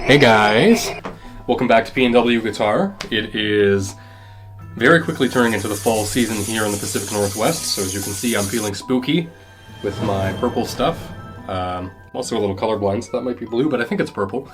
Hey guys, welcome back to P&W Guitar. It is very quickly turning into the fall season here in the Pacific Northwest, so as you can see I'm feeling spooky with my purple stuff. I'm also a little colorblind, so that might be blue, but I think it's purple.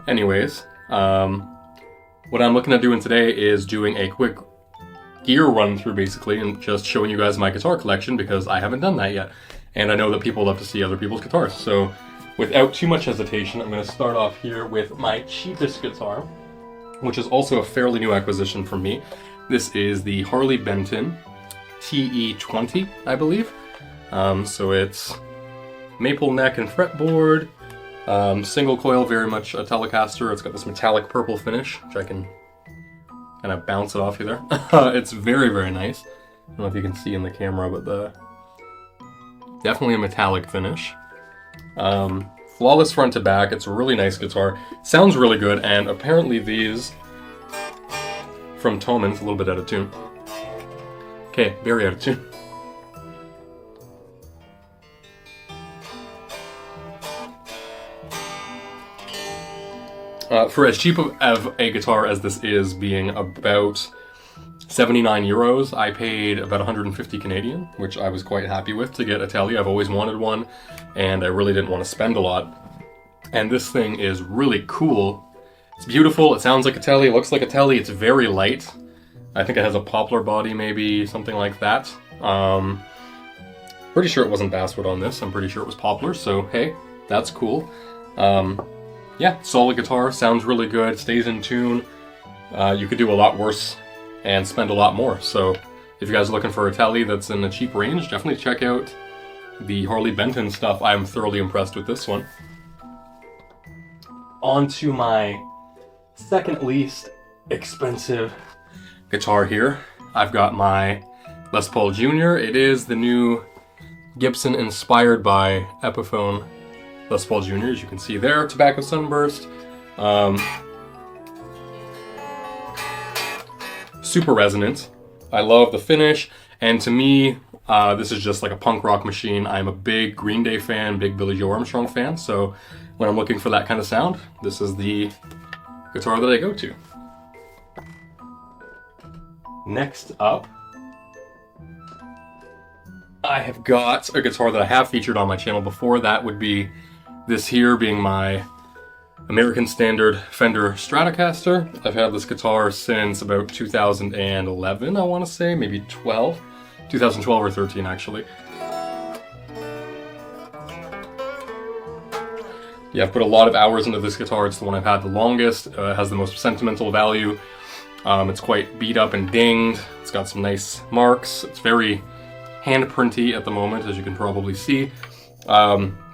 Anyways, what I'm looking at doing today is doing a quick gear run through basically and just showing you guys my guitar collection because I haven't done that yet. And I know that people love to see other people's guitars, so without too much hesitation, I'm going to start off here with my cheapest guitar, which is also a fairly new acquisition for me. This is the Harley Benton TE20, I believe. So it's maple neck and fretboard, single coil, very much a Telecaster. It's got this metallic purple finish, which I can kind of bounce it off you there. It's very, very nice. I don't know if you can see in the camera, but definitely a metallic finish. Flawless front to back. It's a really nice guitar. Sounds really good, and apparently these from Tomans, a little bit out of tune. Okay, very out of tune. For as cheap of a guitar as this is, being about 79 euros, I paid about 150 Canadian, which I was quite happy with to get a Tele. I've always wanted one, and I really didn't want to spend a lot. And this thing is really cool. It's beautiful, it sounds like a Tele, it looks like a Tele, it's very light. I think it has a poplar body, maybe, something like that. Pretty sure it wasn't basswood on this, I'm pretty sure it was poplar, so hey, that's cool. Yeah, solid guitar, sounds really good, stays in tune. You could do a lot worse and spend a lot more. So if you guys are looking for a Tele that's in a cheap range, definitely check out the Harley Benton stuff. I'm thoroughly impressed with this one. On to my second least expensive guitar here. I've got my Les Paul Jr. It is the new Gibson inspired by Epiphone Les Paul Jr. As you can see there, tobacco sunburst. Super resonant. I love the finish, and to me, this is just like a punk rock machine. I'm a big Green Day fan, big Billy Joe Armstrong fan, so when I'm looking for that kind of sound, this is the guitar that I go to. Next up, I have got a guitar that I have featured on my channel before. That would be this here, being my American Standard Fender Stratocaster. I've had this guitar since about 2011, I want to say, maybe 2012 or 13 actually. Yeah, I've put a lot of hours into this guitar. It's the one I've had the longest. It has the most sentimental value. It's quite beat up and dinged. It's got some nice marks. It's very handprinty at the moment, as you can probably see.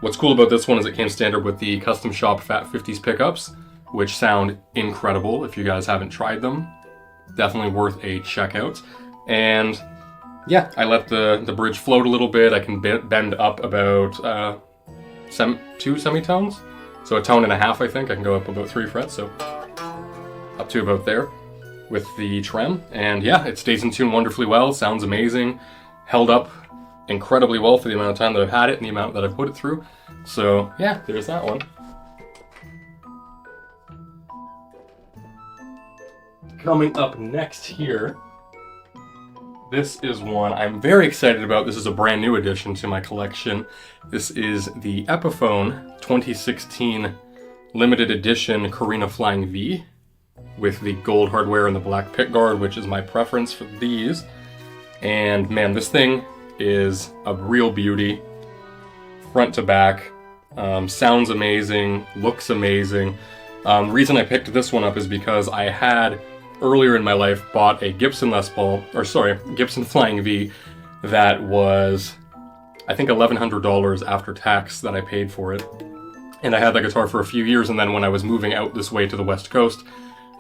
What's cool about this one is it came standard with the custom shop Fat 50s pickups, which sound incredible. If you guys haven't tried them, definitely worth a check out. And yeah, I let the bridge float a little bit. I can bend up about 2 semitones, so a tone and a half. I think I can go up about 3 frets, so up to about there with the trem. And yeah, it stays in tune wonderfully well. Sounds amazing. Held up incredibly well for the amount of time that I've had it and the amount that I've put it through. So yeah, there's that one. Coming up next here, this is one I'm very excited about. This is a brand new addition to my collection. This is the Epiphone 2016 limited edition Karina Flying V with the gold hardware and the black pickguard, which is my preference for these. And man, this thing is a real beauty, front to back. Sounds amazing, looks amazing. Reason I picked this one up is because I had earlier in my life bought a Gibson Gibson Flying V that was, I think, $1,100 after tax that I paid for it. And I had that guitar for a few years, and then when I was moving out this way to the West Coast,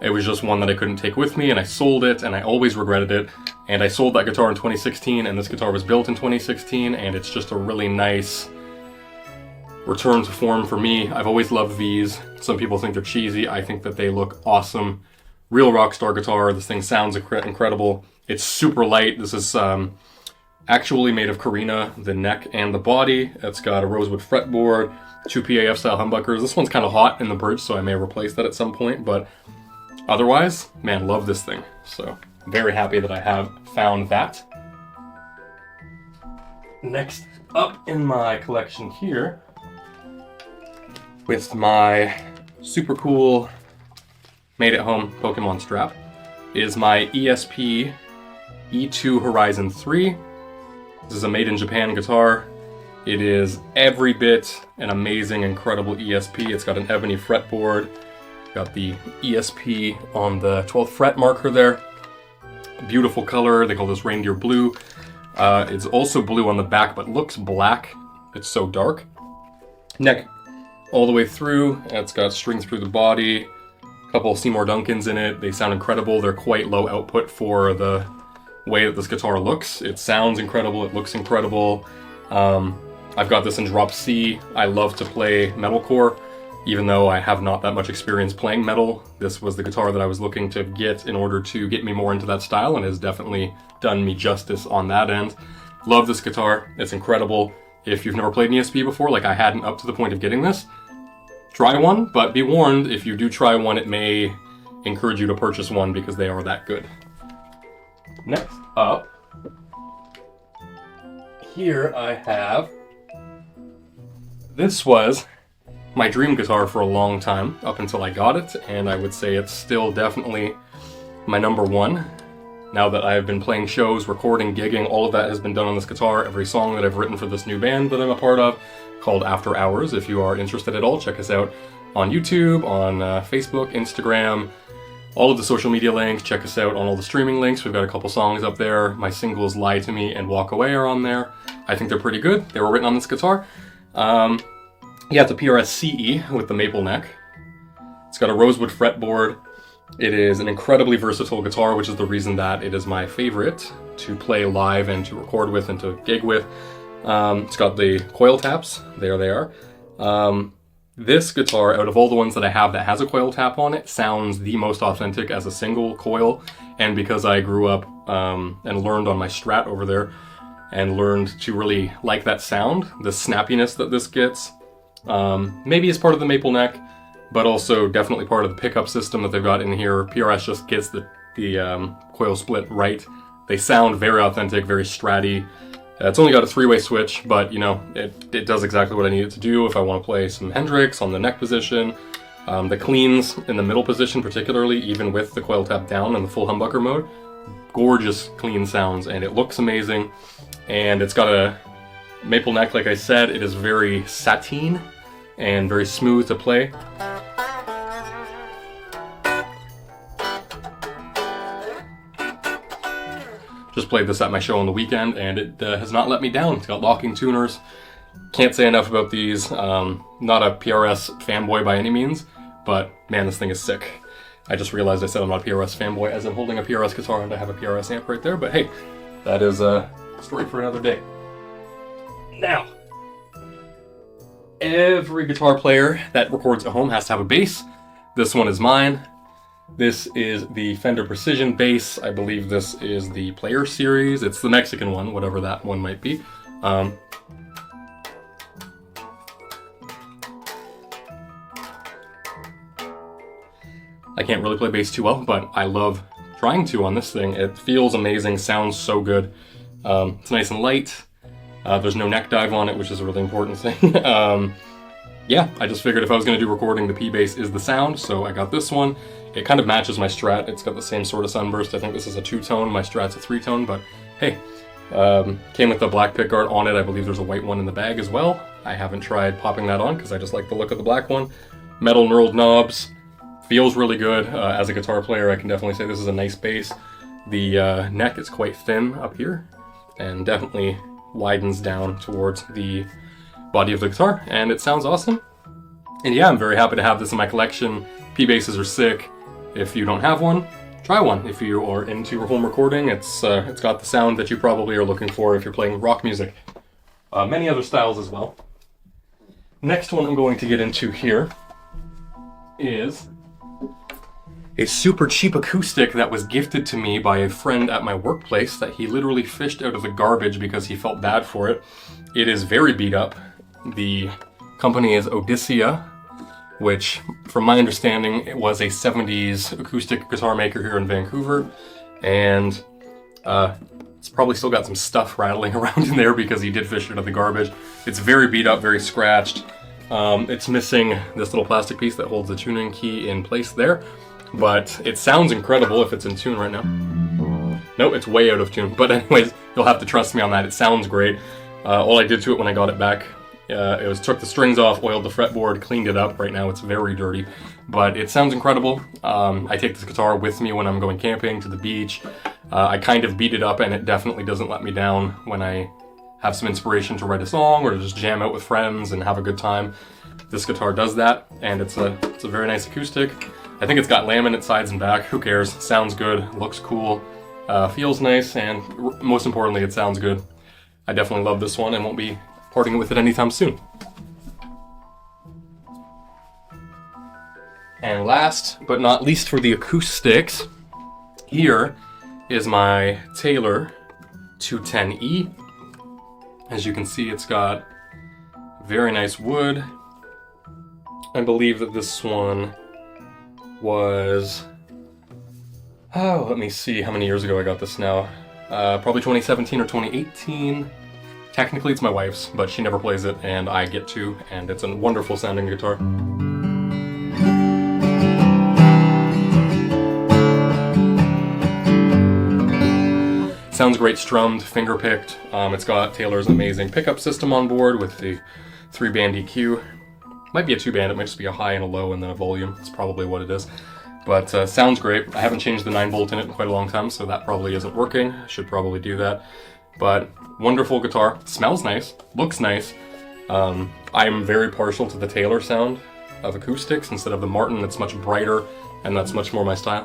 it was just one that I couldn't take with me, and I sold it, and I always regretted it. And I sold that guitar in 2016, and this guitar was built in 2016, and it's just a really nice return to form for me. I've always loved these. Some people think they're cheesy. I think that they look awesome. Real rock star guitar. This thing sounds incredible. It's super light. This is Actually made of Karina, the neck and the body. It's got a rosewood fretboard, 2 PAF style humbuckers. This one's kind of hot in the bridge, so I may replace that at some point, but otherwise, man, love this thing. So very happy that I have found that. Next up in my collection here, with my super cool made-at-home Pokemon strap, is my ESP E2 Horizon 3. This is a made-in-Japan guitar. It is every bit an amazing, incredible ESP. It's got an ebony fretboard. Got the ESP on the 12th fret marker there. Beautiful color. They call this reindeer blue. It's also blue on the back, but looks black. It's so dark. Neck all the way through. It's got strings through the body. A couple Seymour Duncans in it. They sound incredible. They're quite low output for the way that this guitar looks. It sounds incredible. It looks incredible. I've got this in drop C. I love to play metalcore, even though I have not that much experience playing metal. This was the guitar that I was looking to get in order to get me more into that style, and has definitely done me justice on that end. Love this guitar. It's incredible. If you've never played an ESP before, like I hadn't up to the point of getting this, try one, but be warned, if you do try one, it may encourage you to purchase one because they are that good. Next up, here I have, this was my dream guitar for a long time, up until I got it, and I would say it's still definitely my number one. Now that I've been playing shows, recording, gigging, all of that has been done on this guitar. Every song that I've written for this new band that I'm a part of, called After Hours. If you are interested at all, check us out on YouTube, on Facebook, Instagram, all of the social media links. Check us out on all the streaming links. We've got a couple songs up there. My singles Lie to Me and Walk Away are on there. I think they're pretty good. They were written on this guitar. Yeah, it's a PRS CE with the maple neck. It's got a rosewood fretboard. It is an incredibly versatile guitar, which is the reason that it is my favorite to play live and to record with and to gig with. It's got the coil taps. There they are. This guitar, out of all the ones that I have that has a coil tap on it, sounds the most authentic as a single coil. And because I grew up and learned on my Strat over there, and learned to really like that sound, the snappiness that this gets, maybe as part of the maple neck, but also definitely part of the pickup system that they've got in here. PRS just gets the coil split right. They sound very authentic, very stratty. It's only got a 3-way switch, but you know, it does exactly what I need it to do if I want to play some Hendrix on the neck position. The cleans in the middle position particularly, even with the coil tap down and the full humbucker mode, gorgeous clean sounds, and it looks amazing. And it's got a maple neck, like I said. It is very sateen and very smooth to play. Just played this at my show on the weekend, and it has not let me down. It's got locking tuners. Can't say enough about these. Not a PRS fanboy by any means, but man, this thing is sick. I just realized I said I'm not a PRS fanboy as I'm holding a PRS guitar and I have a PRS amp right there, but hey, that is a story for another day. Now, every guitar player that records at home has to have a bass. This one is mine. This is the Fender Precision bass. I believe this is the Player Series. It's the Mexican one, whatever that one might be. I can't really play bass too well, but I love trying to on this thing. It feels amazing, sounds so good. It's nice and light. There's no neck dive on it, which is a really important thing. Yeah, I just figured if I was going to do recording, the P-Bass is the sound, so I got this one. It kind of matches my Strat. It's got the same sort of sunburst. I think this is a 2-tone. My Strat's a 3-tone, but hey. Came with the black pickguard on it. I believe there's a white one in the bag as well. I haven't tried popping that on because I just like the look of the black one. Metal knurled knobs. Feels really good. As a guitar player, I can definitely say this is a nice bass. The neck is quite thin up here and definitely widens down towards the body of the guitar, and it sounds awesome. And yeah, I'm very happy to have this in my collection. P-basses are sick. If you don't have one, try one. If you are into home recording, it's got the sound that you probably are looking for if you're playing rock music. Many other styles as well. Next one I'm going to get into here is a super cheap acoustic that was gifted to me by a friend at my workplace that he literally fished out of the garbage because he felt bad for it. It is very beat up. The company is Odyssea, which, from my understanding, it was a 70s acoustic guitar maker here in Vancouver, and it's probably still got some stuff rattling around in there because he did fish it out of the garbage. It's very beat up, very scratched. It's missing this little plastic piece that holds the tuning key in place there, but it sounds incredible if it's in tune right now. No, it's way out of tune, but anyways, you'll have to trust me on that. It sounds great. All I did to it when I got it back, it was took the strings off, oiled the fretboard, cleaned it up. Right now it's very dirty, but it sounds incredible. I take this guitar with me when I'm going camping, to the beach. I kind of beat it up, and it definitely doesn't let me down when I have some inspiration to write a song or to just jam out with friends and have a good time. This guitar does that, and it's a very nice acoustic. I think it's got laminate sides and back. Who cares? Sounds good, looks cool, feels nice, and most importantly, it sounds good. I definitely love this one and won't be parting with it anytime soon. And last but not least for the acoustics, here is my Taylor 210E. As you can see, it's got very nice wood. I believe that this one was, let me see how many years ago I got this now. Probably 2017 or 2018. Technically it's my wife's, but she never plays it and I get to, and it's a wonderful sounding guitar. Sounds great strummed, finger picked. It's got Taylor's amazing pickup system on board with the 3-band EQ. Might be a 2-band, it might just be a high and a low and then a volume. That's probably what it is. But sounds great. I haven't changed the 9-volt in it in quite a long time, so that probably isn't working. Should probably do that. But wonderful guitar. Smells nice, looks nice. I'm very partial to the Taylor sound of acoustics instead of the Martin. It's much brighter, and that's much more my style.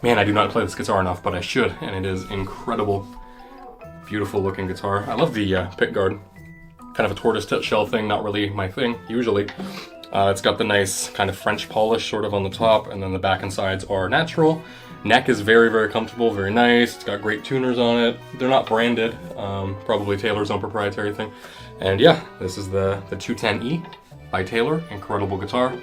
Man, I do not play this guitar enough, but I should, and it is incredible. Beautiful looking guitar. I love the pickguard. Kind of a tortoise shell thing, not really my thing, usually. It's got the nice kind of French polish sort of on the top, and then the back and sides are natural. Neck is very, very comfortable, very nice. It's got great tuners on it. They're not branded, probably Taylor's own proprietary thing. And yeah, this is the 210E by Taylor. Incredible guitar.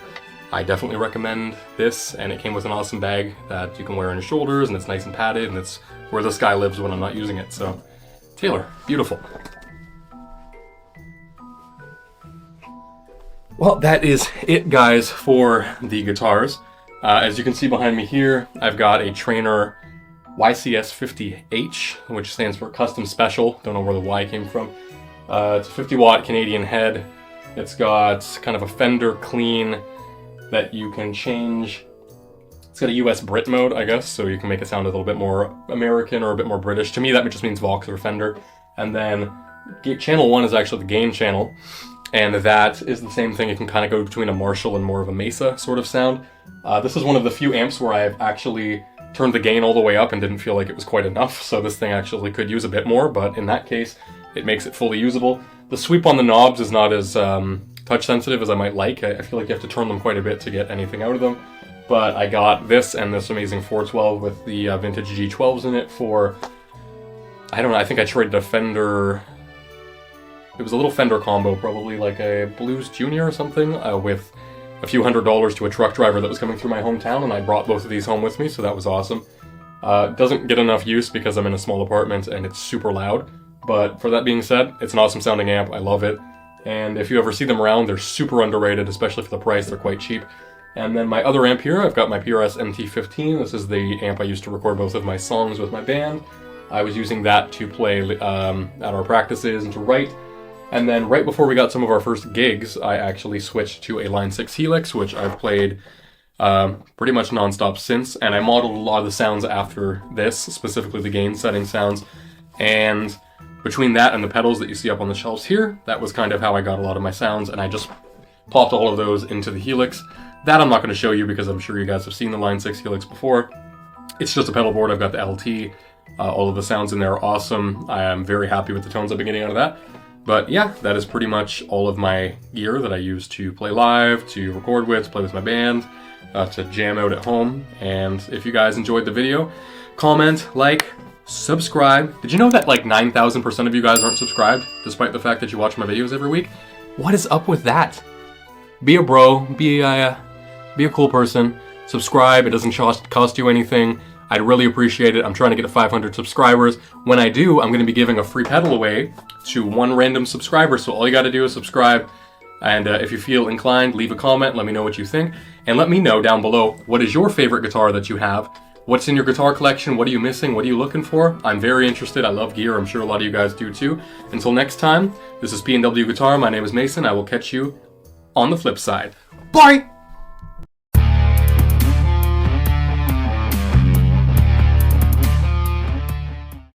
I definitely recommend this, and it came with an awesome bag that you can wear on your shoulders, and it's nice and padded, and it's where this guy lives when I'm not using it. So, Taylor, beautiful. Well, that is it, guys, for the guitars. As you can see behind me here, I've got a Trainer YCS50H, which stands for Custom Special. Don't know where the Y came from. It's a 50-watt Canadian head. It's got kind of a Fender clean that you can change. It's got a US Brit mode, I guess, so you can make it sound a little bit more American or a bit more British. To me, that just means Vox or Fender. And then channel 1 is actually the gain channel, and that is the same thing. It can kind of go between a Marshall and more of a Mesa sort of sound. This is one of the few amps where I've actually turned the gain all the way up and didn't feel like it was quite enough, so this thing actually could use a bit more, but in that case, it makes it fully usable. The sweep on the knobs is not as touch sensitive as I might like. I feel like you have to turn them quite a bit to get anything out of them. But I got this and this amazing 412 with the vintage G12s in it for, I don't know, I think I traded a Fender, it was a little Fender combo, probably like a Blues Junior or something, with a few $100s to a truck driver that was coming through my hometown, and I brought both of these home with me, so that was awesome. Doesn't get enough use because I'm in a small apartment and it's super loud, but for that being said, it's an awesome sounding amp. I love it. And if you ever see them around, they're super underrated, especially for the price. They're quite cheap. And then my other amp here, I've got my PRS MT15. This is the amp I used to record both of my songs with my band. I was using that to play at our practices and to write. And then right before we got some of our first gigs, I actually switched to a Line 6 Helix, which I've played pretty much nonstop since. And I modeled a lot of the sounds after this, specifically the gain setting sounds. And between that and the pedals that you see up on the shelves here, that was kind of how I got a lot of my sounds, and I just popped all of those into the Helix. That I'm not going to show you because I'm sure you guys have seen the Line 6 Helix before. It's just a pedal board. I've got the LT. All of the sounds in there are awesome. I am very happy with the tones I've been getting out of that. But yeah, that is pretty much all of my gear that I use to play live, to record with, to play with my band, to jam out at home. And if you guys enjoyed the video, comment, like, subscribe. Did you know that like 9,000% of you guys aren't subscribed, despite the fact that you watch my videos every week? What is up with that? Be a bro, be a cool person, subscribe, it doesn't cost you anything. I'd really appreciate it. I'm trying to get to 500 subscribers. When I do, I'm going to be giving a free pedal away to one random subscriber, so all you got to do is subscribe. And if you feel inclined, leave a comment, let me know what you think. And let me know down below, what is your favorite guitar that you have? What's in your guitar collection? What are you missing? What are you looking for? I'm very interested. I love gear. I'm sure a lot of you guys do too. Until next time, this is P&W Guitar. My name is Mason. I will catch you on the flip side. Bye!